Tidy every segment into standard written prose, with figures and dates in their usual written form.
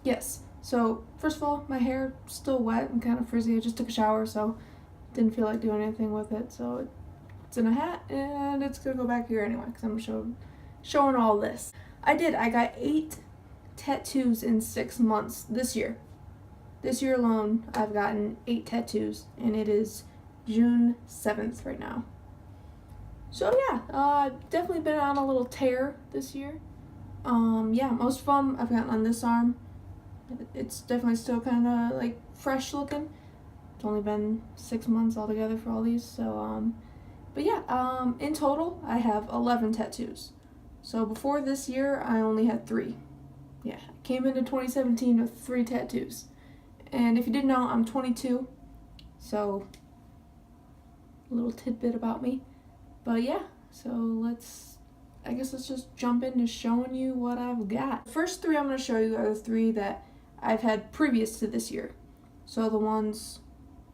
Yes. So, first of all, my hair still wet and kind of frizzy. I just took a shower, so didn't feel like doing anything with it. So it's in a hat, and it's gonna go back here anyway, because I'm showing all this. I got 8 tattoos in 6 months this year. This year alone, I've gotten 8 tattoos, and it is June 7th right now. So yeah, definitely been on a little tear this year. Yeah, most of them I've gotten on this arm. It's definitely still kind of like fresh looking. It's only been 6 months altogether for all these, so but yeah, in total I have 11 tattoos. So before this year I only had 3. Yeah, I came into 2017 with 3 tattoos. And if you didn't know, I'm 22, so a little tidbit about me. But yeah, so let's just jump into showing you what I've got. The first 3 I'm going to show you are the 3 that I've had previous to this year. So the ones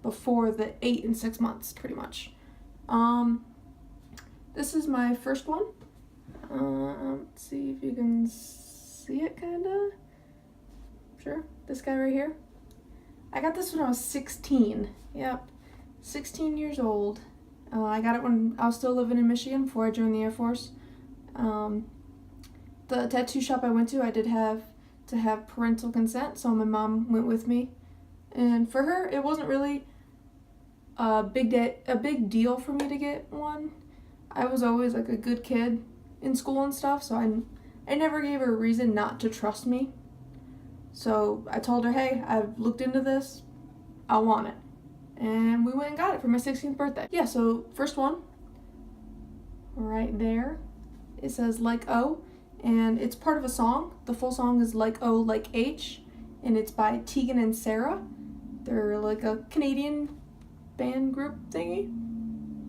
before the 8 and 6 months, pretty much. This is my first one. Let's see if you can see it, kinda. Sure, this guy right here. I got this when I was 16. Yep, 16 years old. I got it when I was still living in Michigan before I joined the Air Force. The tattoo shop I went to, I did have to have parental consent, so my mom went with me. And for her, it wasn't really a big deal for me to get one. I was always like a good kid in school and stuff, so I never gave her a reason not to trust me. So I told her, hey, I've looked into this, I want it. And we went and got it for my 16th birthday. Yeah, so first one, right there, it says like O, and it's part of a song. The full song is Like O, Like H, and it's by Tegan and Sarah. They're like a Canadian band group thingy.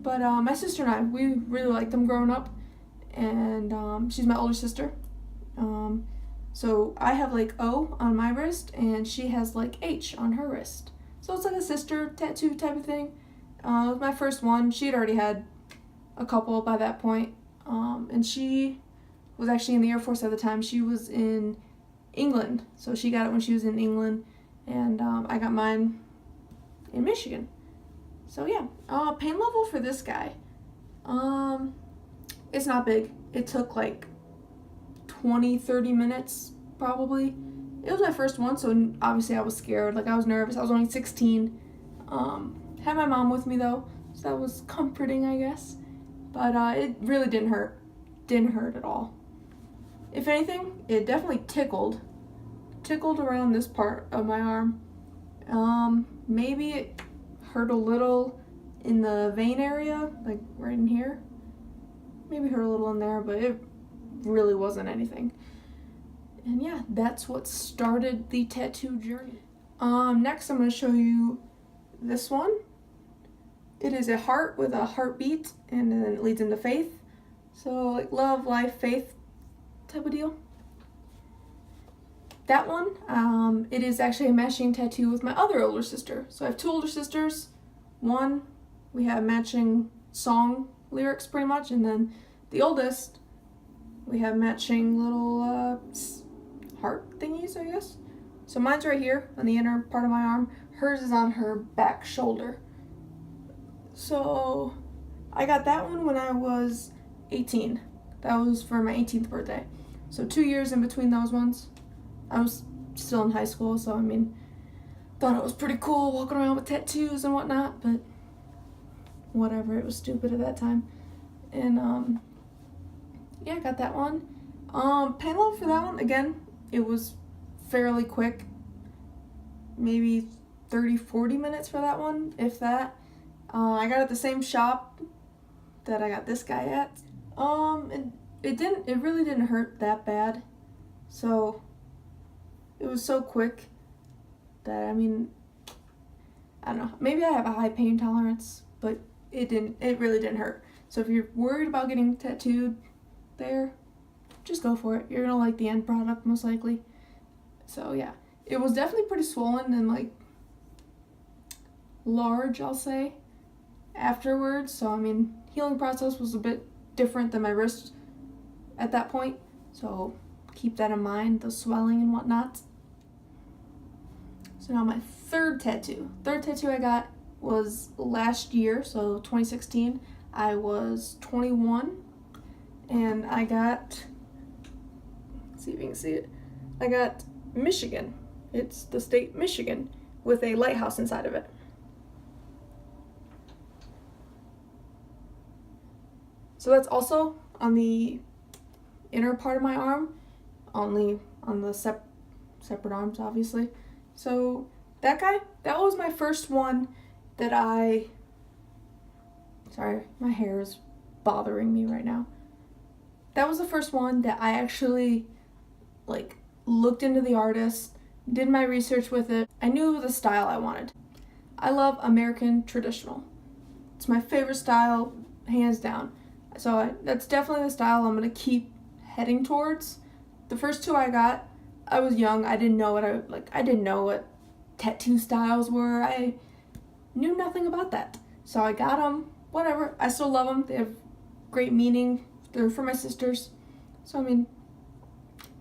But my sister and I, we really liked them growing up, and she's my older sister. So I have like O on my wrist, and she has like H on her wrist. So it's like a sister tattoo type of thing. It was my first one. She had already had a couple by that point. And she was actually in the Air Force at the time. She was in England. So she got it when she was in England. And I got mine in Michigan. So yeah, pain level for this guy. It's not big. It took like 20-30 minutes probably. It was my first one, so obviously I was scared. Like, I was nervous. I was only 16. Had my mom with me though, so that was comforting, I guess. But it really didn't hurt. Didn't hurt at all. If anything, it definitely tickled around this part of my arm. Maybe it hurt a little in the vein area, like right in here. Maybe hurt a little in there, but it really wasn't anything. And yeah, that's what started the tattoo journey. Next I'm going to show you this one. It is a heart with a heartbeat, and then it leads into faith. So like love, life, faith type of deal. That one, it is actually a matching tattoo with my other older sister. So I have 2 older sisters. One, we have matching song lyrics pretty much, and then the oldest, we have matching little heart thingies, I guess. So mine's right here on the inner part of my arm. Hers is on her back shoulder. So I got that one when I was 18. That was for my 18th birthday. So 2 years in between those ones. I was still in high school, so I mean, thought it was pretty cool walking around with tattoos and whatnot, but whatever, it was stupid at that time. And yeah, I got that one. Pain level for that one, again, it was fairly quick. Maybe 30-40 minutes for that one, if that. I got it at the same shop that I got this guy at. It really didn't hurt that bad. So it was so quick that, I mean, I don't know, maybe I have a high pain tolerance, but it really didn't hurt. So if you're worried about getting tattooed there, just go for it. You're gonna like the end product most likely. So yeah, it was definitely pretty swollen and like large, I'll say, afterwards. So I mean, healing process was a bit different than my wrist at that point. So keep that in mind, the swelling and whatnot. So now my third tattoo. Third tattoo I got was last year, so 2016. I was 21, and I got, let's see if you can see it, I got Michigan. It's the state Michigan with a lighthouse inside of it. So that's also on the inner part of my arm, only on the separate arms, obviously. So that guy, that was my first one that sorry, my hair is bothering me right now. That was the first one that I actually like looked into the artist, did my research with it. I knew the style I wanted. I love American traditional. It's my favorite style, hands down. So that's definitely the style I'm gonna keep heading towards. The first two I got, I was young. I didn't know what tattoo styles were. I knew nothing about that. So I got them, whatever. I still love them. They have great meaning. They're for my sisters. So I mean,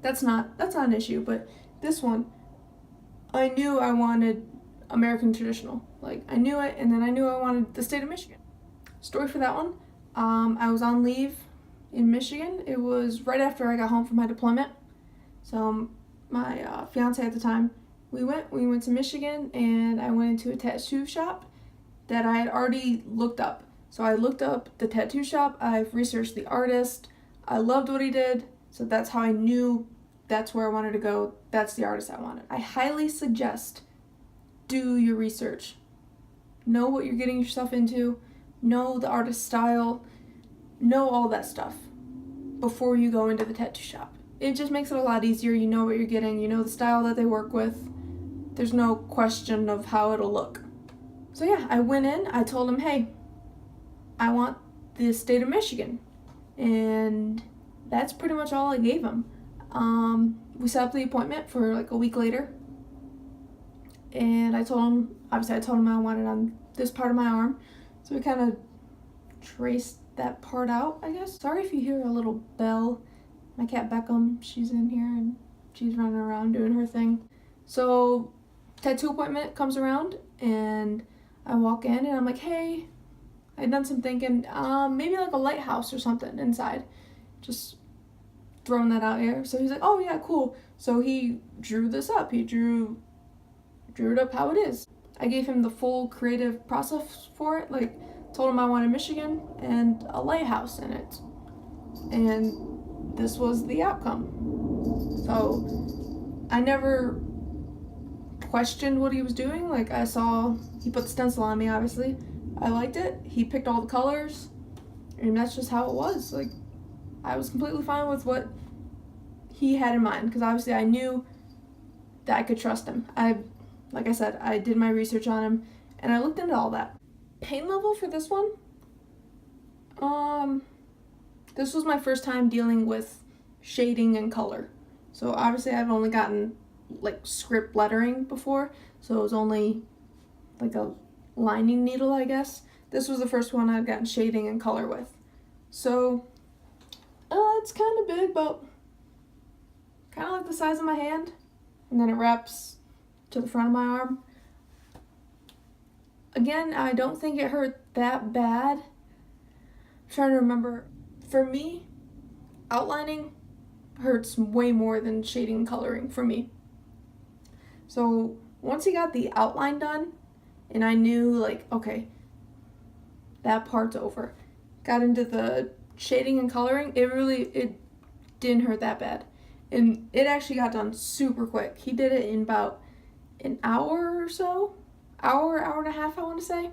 that's not an issue, but this one, I knew I wanted American traditional. Like, I knew it, and then I knew I wanted the state of Michigan. Story for that one, I was on leave in Michigan. It was right after I got home from my deployment. So my fiance at the time, we went to Michigan, and I went into a tattoo shop that I had already looked up. So I looked up the tattoo shop, I've researched the artist, I loved what he did, so that's how I knew that's where I wanted to go, that's the artist I wanted. I highly suggest do your research. Know what you're getting yourself into, know the artist's style, know all that stuff before you go into the tattoo shop. It just makes it a lot easier. You know what you're getting, you know the style that they work with. There's no question of how it'll look. So yeah, I went in, I told him, hey, I want the state of Michigan. And that's pretty much all I gave him. We set up the appointment for like a week later. And I told him I wanted on this part of my arm. So we kind of traced that part out, I guess. Sorry if you hear a little bell. My cat Beckham, she's in here and she's running around doing her thing. So tattoo appointment comes around and I walk in and I'm like, hey, I'd done some thinking, maybe like a lighthouse or something inside. Just throwing that out here. So he's like, oh yeah, cool. So he drew this up. He drew it up how it is. I gave him the full creative process for it. Like, told him I wanted Michigan and a lighthouse in it. And this was the outcome. So I never questioned what he was doing. Like, I saw he put the stencil on me, obviously. I liked it. He picked all the colors, and that's just how it was. Like, I was completely fine with what he had in mind, because obviously I knew that I could trust him. Like I said, I did my research on him, and I looked into all that. Pain level for this one, this was my first time dealing with shading and color. So obviously I've only gotten like script lettering before, so it was only like a lining needle, I guess. This was the first one I'd gotten shading and color with. So it's kind of big, but kind of like the size of my hand, and then it wraps to the front of my arm. Again, I don't think it hurt that bad. I'm trying to remember. For me, outlining hurts way more than shading and coloring for me. So once he got the outline done, and I knew, like, okay, that part's over, got into the shading and coloring, it didn't hurt that bad. And it actually got done super quick. He did it in about an hour or so. Hour and a half, I want to say.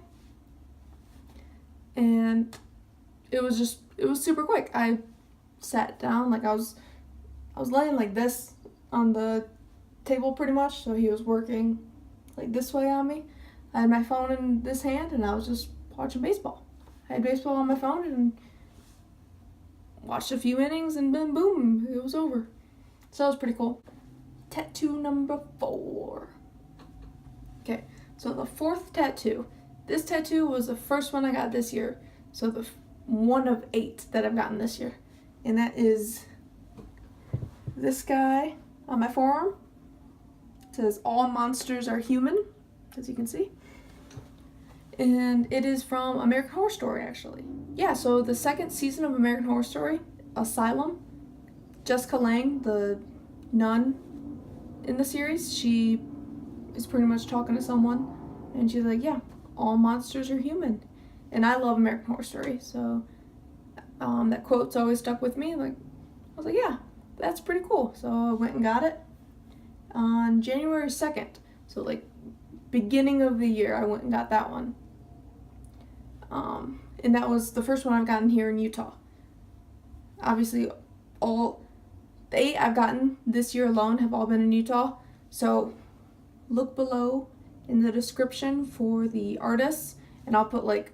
And it was super quick. I sat down, like I was laying like this on the table pretty much, so he was working like this way on me. I had my phone in this hand and I was just watching baseball. I had baseball on my phone and watched a few innings and then boom, it was over. So that was pretty cool. Tattoo number 4. Okay, so the 4th tattoo. This tattoo was the first one I got this year. So the one of 8 that I've gotten this year. And that is this guy on my forearm. It says all monsters are human, as you can see. And it is from American Horror Story, actually. Yeah, so the second season of American Horror Story, Asylum, Jessica Lange, the nun in the series, she is pretty much talking to someone, and she's like, yeah, all monsters are human. And I love American Horror Story, so that quote's always stuck with me. Like, I was like, yeah, that's pretty cool. So I went and got it on January 2nd. So like beginning of the year, I went and got that one. And that was the first one I've gotten here in Utah. Obviously, all the 8 I've gotten this year alone have all been in Utah. So look below in the description for the artists, and I'll put like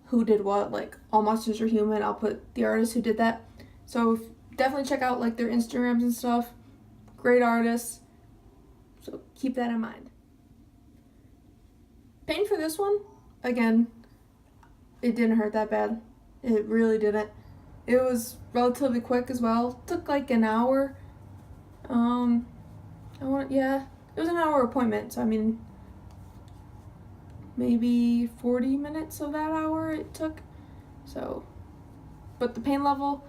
who did what, like All Monsters Are Human. I'll put the artists who did that. So definitely check out like their Instagrams and stuff. Great artists. So keep that in mind. Pain for this one, again, it didn't hurt that bad. It really didn't. It was relatively quick as well. It took like an hour. It was an hour appointment, so I mean, maybe 40 minutes of that hour it took. So, but the pain level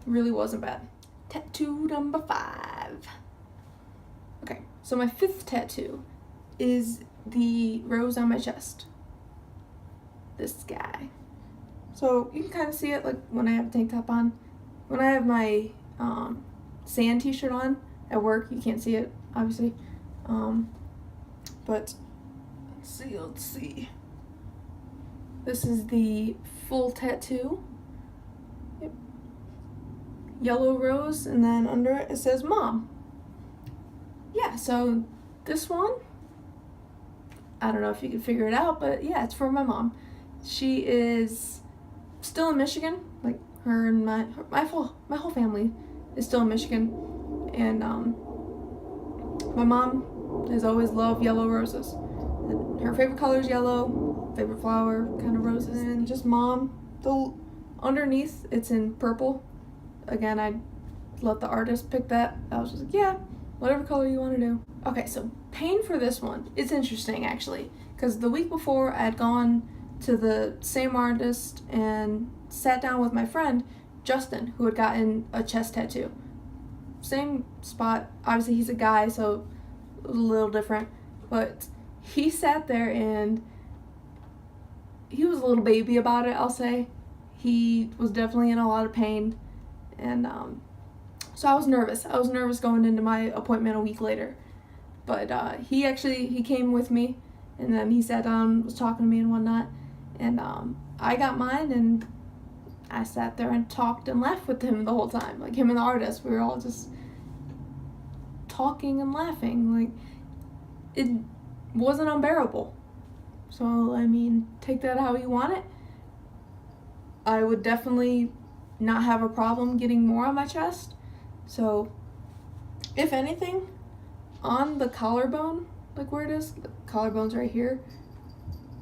really wasn't bad. Tattoo number 5. Okay, so my 5th tattoo is the rose on my chest. This guy. So you can kind of see it like when I have a tank top on. When I have my sand t-shirt on at work, you can't see it, obviously. But let's see. This is the full tattoo. Yep. Yellow rose, and then under it says Mom. Yeah, so this one, I don't know if you can figure it out, but yeah, it's for my mom. She is still in Michigan. Like her and my whole family is still in Michigan, and my mom has always loved yellow roses. And her favorite color is yellow, favorite flower kind of roses, and just Mom. The underneath it's in purple. Again, I let the artist pick that. I was just like, yeah, whatever color you want to do. Okay, so pain for this one. It's interesting actually, because the week before I had gone to the same artist and sat down with my friend Justin, who had gotten a chest tattoo. Same spot. Obviously he's a guy, so it was a little different, but he sat there and he was a little baby about it, I'll say. He was definitely in a lot of pain, and so I was nervous. I was nervous going into my appointment a week later, but he came with me, and then he sat down, was talking to me and whatnot, and I got mine, and I sat there and talked and laughed with him the whole time. Like him and the artist, we were all just talking and laughing. Like it wasn't unbearable. So I mean, take that how you want it. I would definitely not have a problem getting more on my chest. So if anything, on the collarbone, like where it is, the collarbone's right here,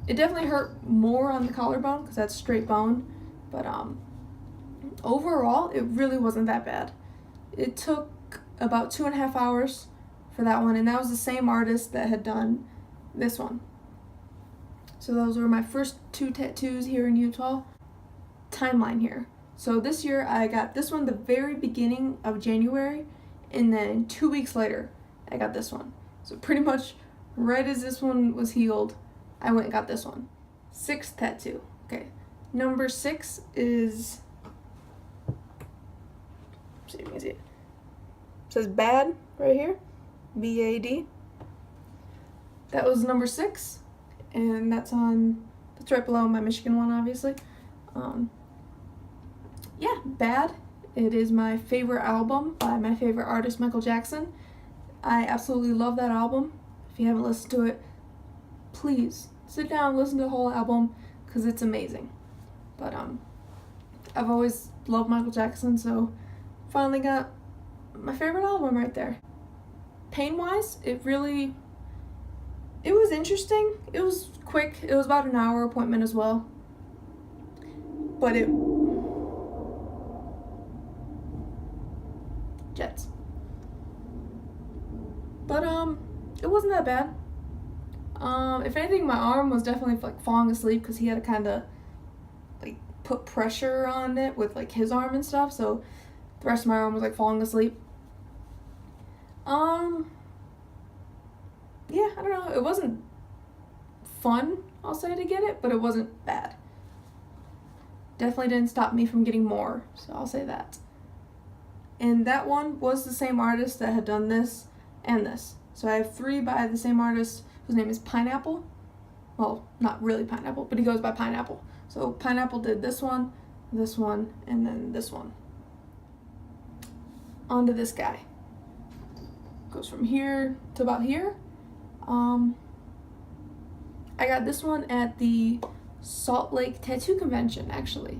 it definitely hurt more on the collarbone because that's straight bone, but overall it really wasn't that bad. It took about 2.5 hours for that one, and that was the same artist that had done this one. So those were my first 2 tattoos here in Utah. Timeline here. So this year I got this one the very beginning of January, and then 2 weeks later I got this one. So pretty much right as this one was healed, I went and got this one. 6th tattoo. Okay. Number 6 is, see if you can see it. It says bad right here. B-A-D. That was number 6, and that's right below my Michigan one, obviously. Yeah, Bad. It is my favorite album by my favorite artist, Michael Jackson. I absolutely love that album. If you haven't listened to it, please sit down and listen to the whole album because it's amazing. But I've always loved Michael Jackson, so finally got my favorite album right there. Pain-wise, it was interesting. It was quick. It was about an hour appointment as well. But jets. But it wasn't that bad. If anything, my arm was definitely like falling asleep because he had to kind of like put pressure on it with like his arm and stuff, so the rest of my arm was like falling asleep. Yeah, I don't know, it wasn't fun, I'll say, to get it, but it wasn't bad. Definitely didn't stop me from getting more, so I'll say that. And that one was the same artist that had done this and this. So I have 3 by the same artist whose name is Pineapple. Well, not really Pineapple, but he goes by Pineapple. So Pineapple did this one, and then this one. On to this guy. Goes from here to about here. I got this one at the Salt Lake Tattoo Convention, actually.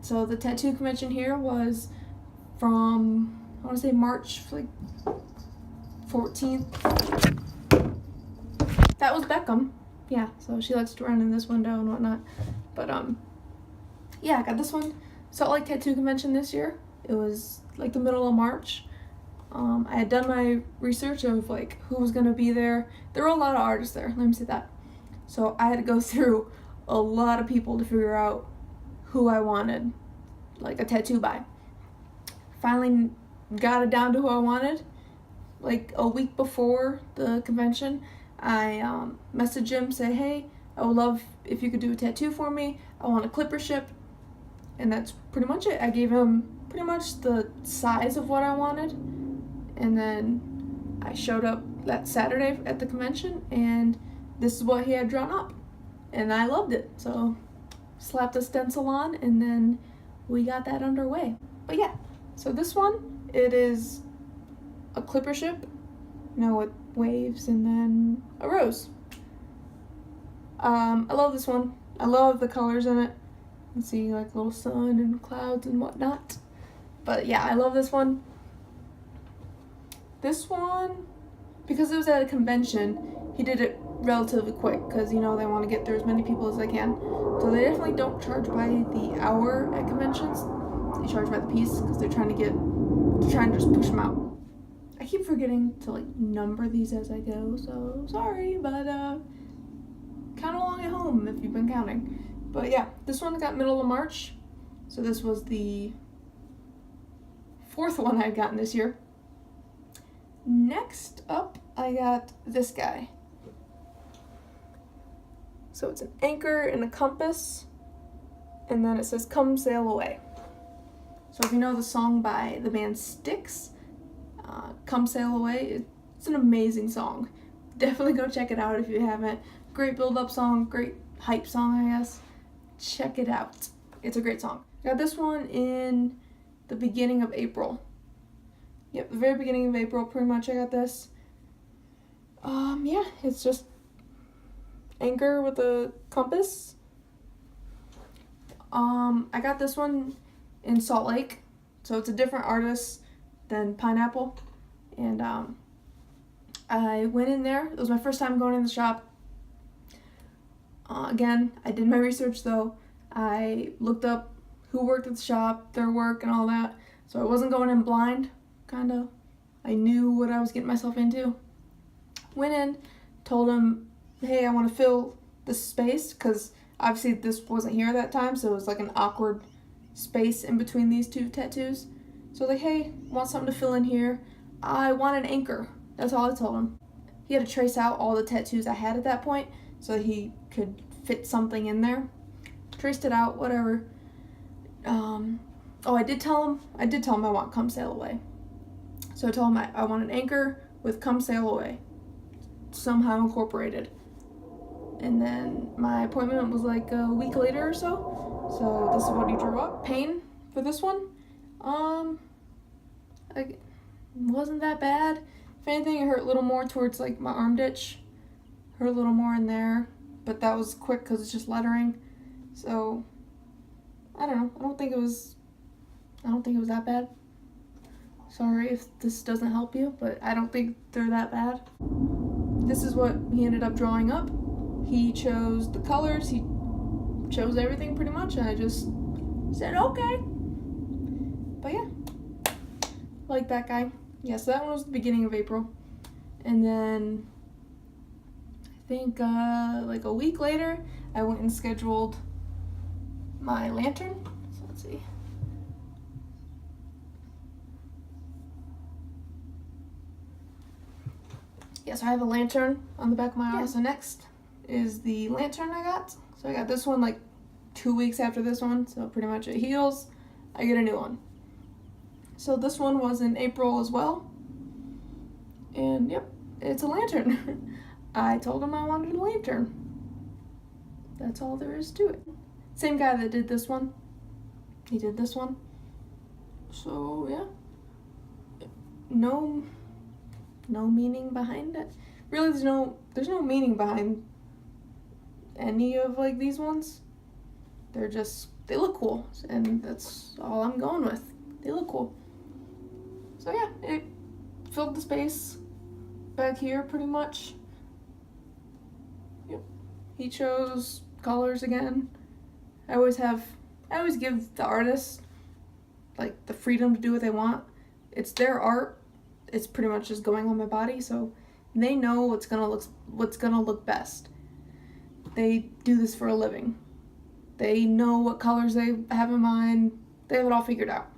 So the tattoo convention here was from, I want to say March like 14th. That was Beckham. Yeah, so she likes to run in this window and whatnot. But yeah, I got this one. Salt Lake Tattoo Convention this year. It was like the middle of March. I had done my research of like who was gonna be there. There were a lot of artists there, let me say that. So I had to go through a lot of people to figure out who I wanted like a tattoo by. Finally got it down to who I wanted. Like a week before the convention, I messaged him, say, hey, I would love if you could do a tattoo for me. I want a clipper ship. And that's pretty much it. I gave him pretty much the size of what I wanted. And then I showed up that Saturday at the convention, and this is what he had drawn up. And I loved it. So slapped a stencil on, and then we got that underway. But yeah, so this one, it is a clipper ship, with waves and then a rose. I love this one. I love the colors in it. You can see like little sun and clouds and whatnot. But yeah, I love this one. This one, because it was at a convention, he did it relatively quick because, they want to get through as many people as they can. So they definitely don't charge by the hour at conventions. They charge by the piece because they're trying to just push them out. I keep forgetting to like number these as I go, so sorry, but count along at home if you've been counting. But yeah, this one got middle of March, so this was the 4th one I'd gotten this year. Next up, I got this guy. So it's an anchor and a compass, and then it says, come sail away. So if you know the song by the band Styx, Come Sail Away, it's an amazing song. Definitely go check it out if you haven't. Great build-up song, great hype song, I guess. Check it out. It's a great song. I got this one in the beginning of April. Yep, the very beginning of April, pretty much I got this. Yeah, it's just anchor with a compass. I got this one in Salt Lake, so it's a different artist than Pineapple. And I went in there. It was my first time going in the shop. Again, I did my research though. I looked up who worked at the shop, their work and all that. So I wasn't going in blind, kinda. I knew what I was getting myself into. Went in, told them, hey, I want to fill this space, because obviously this wasn't here at that time, so it was like an awkward space in between these 2 tattoos. So like, hey, want something to fill in here. I want an anchor. That's all I told him. He had to trace out all the tattoos I had at that point so he could fit something in there. Traced it out, whatever. I did tell him I want Come Sail Away. So I told him I want an anchor with Come Sail Away somehow incorporated. And then my appointment was like a week later or so. So this is what he drew up. Pain for this one. It wasn't that bad. If anything, it hurt a little more towards like my arm ditch. Hurt a little more in there, but that was quick because it's just lettering. So I don't know. I don't think it was that bad. Sorry if this doesn't help you, but I don't think they're that bad. This is what he ended up drawing up. He chose the colors, he chose everything pretty much, and I just said okay. But yeah, like that guy. Yeah, so that one was the beginning of April. And then think like a week later, I went and scheduled my lantern. So let's see. Yeah, so I have a lantern on the back of my arm. So next is the lantern I got. So I got this one like 2 weeks after this one, so pretty much it heals. I get a new one. So this one was in April as well. And yep, it's a lantern. I told him I wanted a lantern. That's all there is to it. Same guy that did this one. He did this one. So yeah. No meaning behind it. Really, there's no meaning behind any of like these ones. They look cool, and that's all I'm going with. They look cool. So yeah, it filled the space back here pretty much. Yep. He chose colors again. I always give the artist like the freedom to do what they want. It's their art. It's pretty much just going on my body, so they know what's gonna look best. They do this for a living. They know what colors they have in mind. They have it all figured out.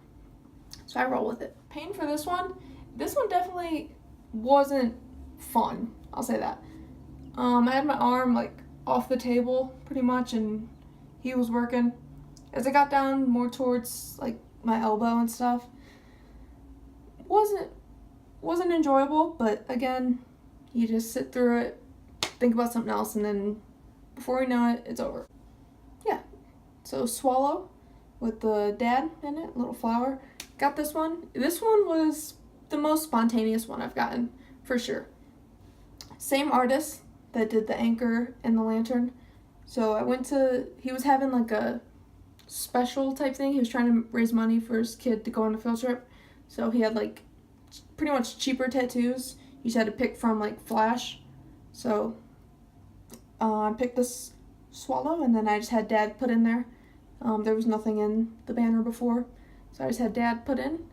So I roll with it. Paint for this one definitely wasn't fun. I'll say that. I had my arm like off the table pretty much, and he was working. As I got down more towards like my elbow and stuff, wasn't enjoyable, but again, you just sit through it, think about something else, and then before you know it, it's over. Yeah, so swallow with the dad in it, little flower. Got this one. This one was the most spontaneous one I've gotten, for sure. Same artist that did the anchor and the lantern. So he was having like a special type thing. He was trying to raise money for his kid to go on a field trip. So he had like pretty much cheaper tattoos. You just had to pick from like Flash. So I picked this swallow, and then I just had Dad put in there. There was nothing in the banner before, so I just had Dad put in,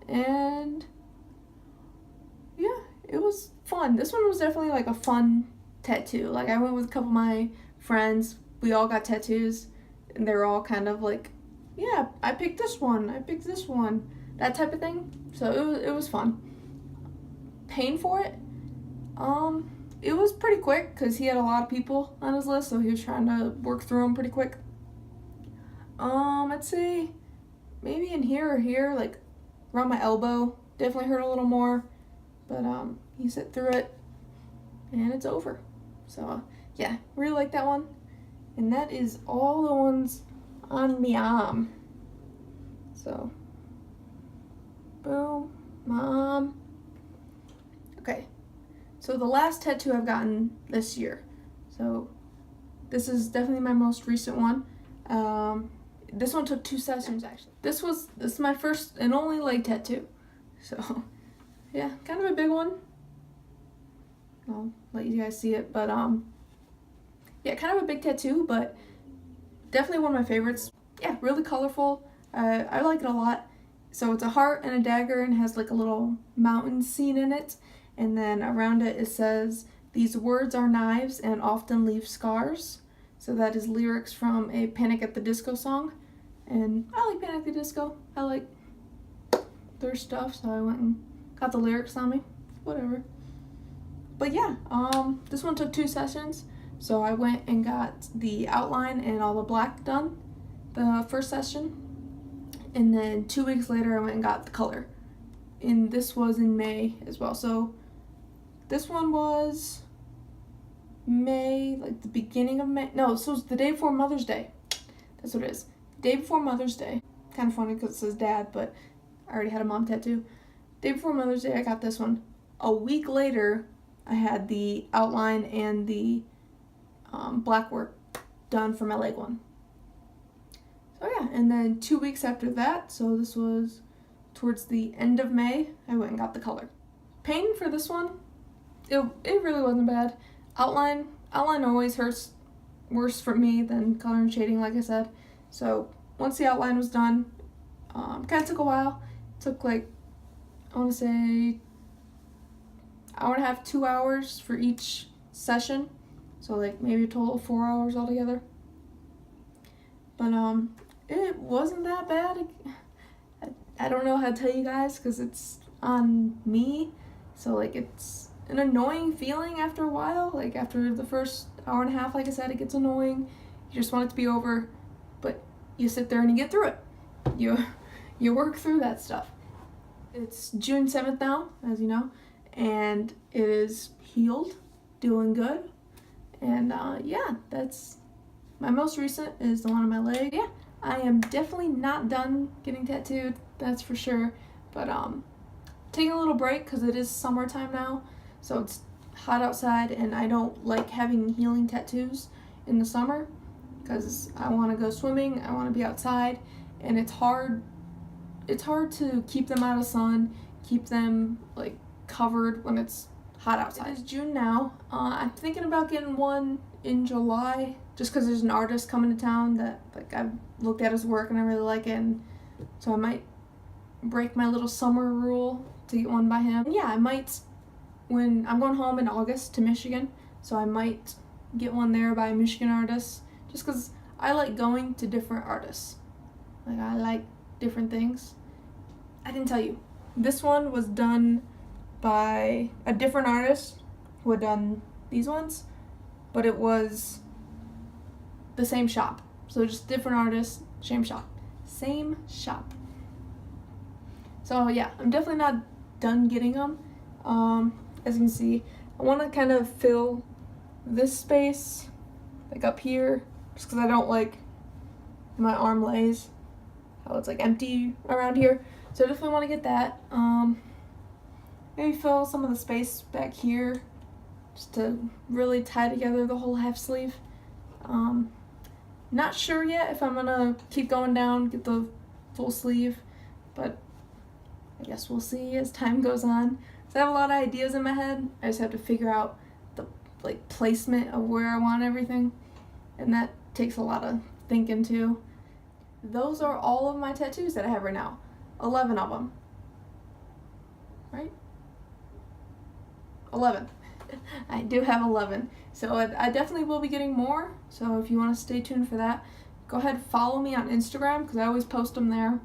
and yeah, it was fun. This one was definitely like a fun tattoo. Like I went with a couple of my friends. We all got tattoos, and they were all kind of like, yeah, I picked this one, that type of thing. So it was fun. Paying for it, it was pretty quick because he had a lot of people on his list, so he was trying to work through them pretty quick. I'd say maybe in here or here, like around my elbow, definitely hurt a little more, but you sit through it and it's over. So yeah, really like that one. And that is all the ones on my arm. So boom, mom. Okay, so the last tattoo I've gotten this year. So this is definitely my most recent one. This one took 2 sessions actually. This is my first and only leg tattoo. So yeah, kind of a big one. I'll let you guys see it, but yeah, kind of a big tattoo, but definitely one of my favorites. Yeah, really colorful. I like it a lot. So it's a heart and a dagger, and has like a little mountain scene in it. And then around it says, "These words are knives and often leave scars." So that is lyrics from a Panic at the Disco song. And I like Panic at the Disco. I like their stuff, so I went and got the lyrics on me. Whatever. But yeah, this one took 2 sessions. So I went and got the outline and all the black done the first session. And then 2 weeks later, I went and got the color. And this was in May as well. So this one was May, like the beginning of May. No, so it was the day before Mother's Day. That's what it is. Day before Mother's Day. Kind of funny because it says dad, but I already had a mom tattoo. Day before Mother's Day, I got this one. A week later, I had the outline and the black work done for my leg one. So yeah, and then 2 weeks after that, so this was towards the end of May, I went and got the color. Painting for this one, it really wasn't bad. Outline always hurts worse for me than color and shading, like I said. So once the outline was done, kind of took a while. It took like, I want to say, hour and a half, 2 hours for each session, so like maybe a total of 4 hours altogether. But it wasn't that bad. I don't know how to tell you guys because it's on me, so like it's an annoying feeling after a while. Like after the first hour and a half, like I said, it gets annoying. You just want it to be over, but you sit there and you get through it. You work through that stuff. It's June 7th now, as you know, and it is healed, doing good. And yeah, that's my most recent is the one on my leg. Yeah, I am definitely not done getting tattooed, that's for sure. But taking a little break because it is summertime now, so it's hot outside, and I don't like having healing tattoos in the summer because I want to go swimming, I want to be outside, and it's hard to keep them out of sun, keep them like covered when it's hot outside. It is June now. I'm thinking about getting one in July just because there's an artist coming to town that like I've looked at his work and I really like it, and so I might break my little summer rule to get one by him. And yeah, I might, when I'm going home in August to Michigan, so I might get one there by a Michigan artist just because I like going to different artists. Like I like different things. I didn't tell you. This one was done by a different artist who had done these ones, but it was the same shop. So just different artists, same shop. Same shop. So yeah, I'm definitely not done getting them. As you can see, I want to kind of fill this space, like up here, just because I don't like my arm lays, how it's like empty around here. So I definitely want to get that. Maybe fill some of the space back here, just to really tie together the whole half sleeve. Not sure yet if I'm gonna keep going down, get the full sleeve, but I guess we'll see as time goes on. So I have a lot of ideas in my head. I just have to figure out the like placement of where I want everything, and that takes a lot of thinking too. Those are all of my tattoos that I have right now. 11 of them. Right? 11. I do have 11. So I definitely will be getting more. So if you want to stay tuned for that, go ahead and follow me on Instagram because I always post them there.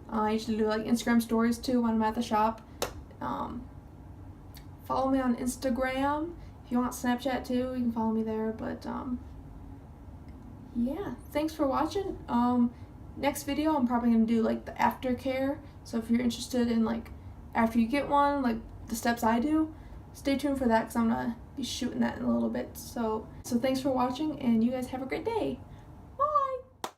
I usually do like Instagram stories too when I'm at the shop. Follow me on Instagram. If you want Snapchat too, you can follow me there. But yeah, thanks for watching. Next video I'm probably going to do like the aftercare. So if you're interested in like after you get one, like the steps I do, stay tuned for that because I'm going to be shooting that in a little bit. So thanks for watching, and you guys have a great day.